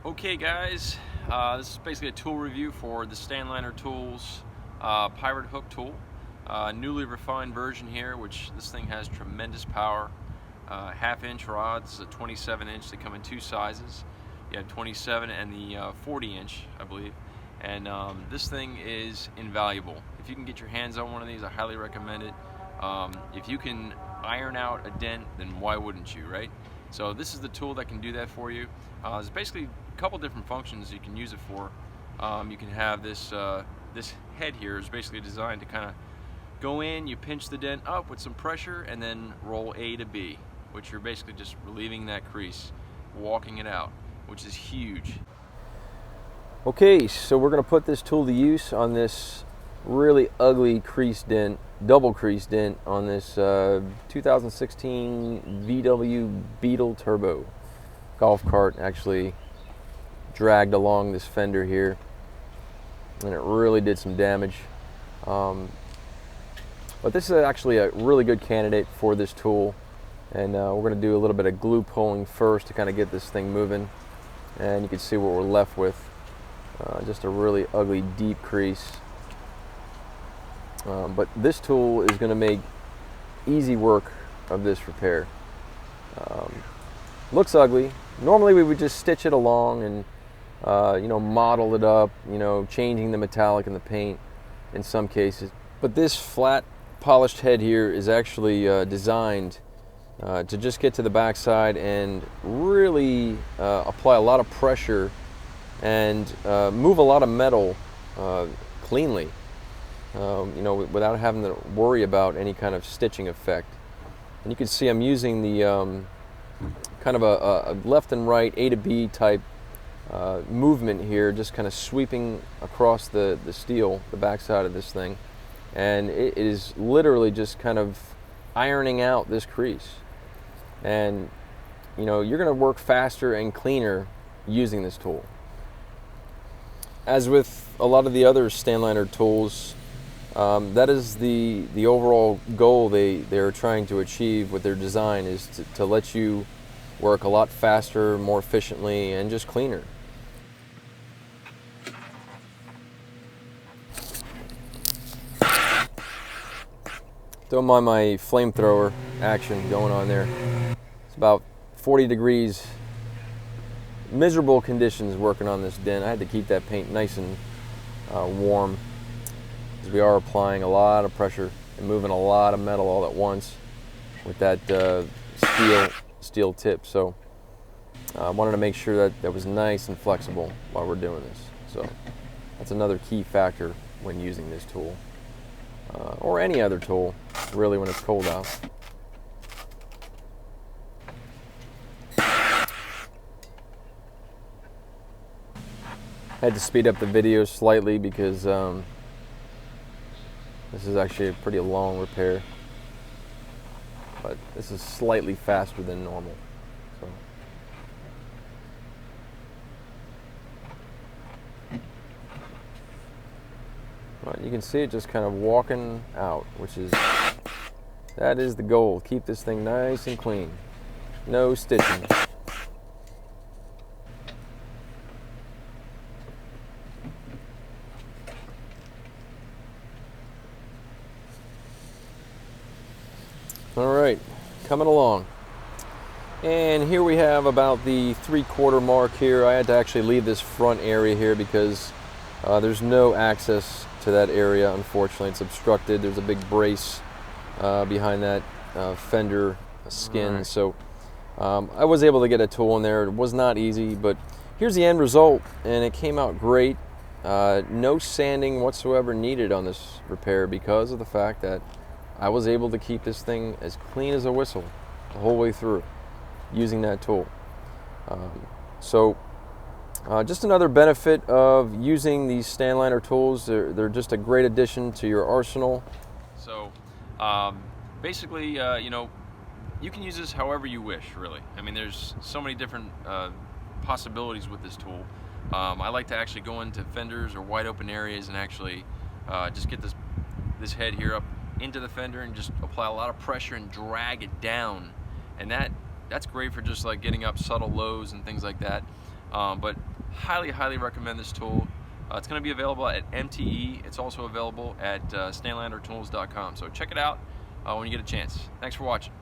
Okay guys, this is basically a tool review for the Stanliner Tools Pirate Hook tool. Newly refined version here, which this thing has tremendous power. Half-inch rods, a 27-inch. They come in two sizes. You have 27 and the 40-inch, I believe. And this thing is invaluable. If you can get your hands on one of these, I highly recommend it. If you can iron out a dent, then why wouldn't you, right? So this is the tool that can do that for you. There's basically a couple different functions you can use it for. You can have this this head here is basically designed to kind of go in, you pinch the dent up with some pressure, and then roll A to B, which you're basically just relieving that crease, walking it out, which is huge. Okay, so we're going to put this tool to use on this really ugly crease dent, double crease dent on this 2016 VW Beetle Turbo golf cart. Actually dragged along this fender here, and it really did some damage. But this is actually a really good candidate for this tool, and we're going to do a little bit of glue pulling first to kind of get this thing moving, and you can see what we're left with. Just a really ugly deep crease. But this tool is going to make easy work of this repair. Looks ugly. Normally we would just stitch it along and model it up, changing the metallic and the paint in some cases. But this flat polished head here is actually designed to just get to the backside and really apply a lot of pressure and move a lot of metal cleanly. Without having to worry about any kind of stitching effect. And you can see I'm using the kind of a left and right A to B type movement here, just kind of sweeping across the steel, the backside of this thing, and it is literally just kind of ironing out this crease. And you're going to work faster and cleaner using this tool. As with a lot of the other Stanliner tools, that is the overall goal they're trying to achieve with their design, is to let you work a lot faster, more efficiently, and just cleaner. Don't mind my flamethrower action going on there. It's about 40 degrees, miserable conditions working on this dent. I had to keep that paint nice and warm, because we are applying a lot of pressure and moving a lot of metal all at once with that steel tip. So I wanted to make sure that was nice and flexible while we're doing this. So that's another key factor when using this tool, or any other tool, really, when it's cold out. I had to speed up the video slightly because this is actually a pretty long repair, but this is slightly faster than normal. So. Well, you can see it just kind of walking out, that is the goal. Keep this thing nice and clean. No stitching. All right, coming along. And here we have about the 3/4 mark here. I had to actually leave this front area here because there's no access to that area, unfortunately. It's obstructed. There's a big brace behind that fender skin. Right. So I was able to get a tool in there. It was not easy, but here's the end result, and it came out great. No sanding whatsoever needed on this repair because of the fact that I was able to keep this thing as clean as a whistle the whole way through using that tool. Just another benefit of using these Stanliner tools. They're just a great addition to your arsenal. So basically, you can use this however you wish, really. I mean, there's so many different possibilities with this tool. I like to actually go into fenders or wide open areas and actually just get this head here up into the fender and just apply a lot of pressure and drag it down, and that's great for just like getting up subtle lows and things like that. But highly recommend this tool. It's going to be available at MTE. It's also available at StanlinerTools.com. So check it out when you get a chance. Thanks for watching.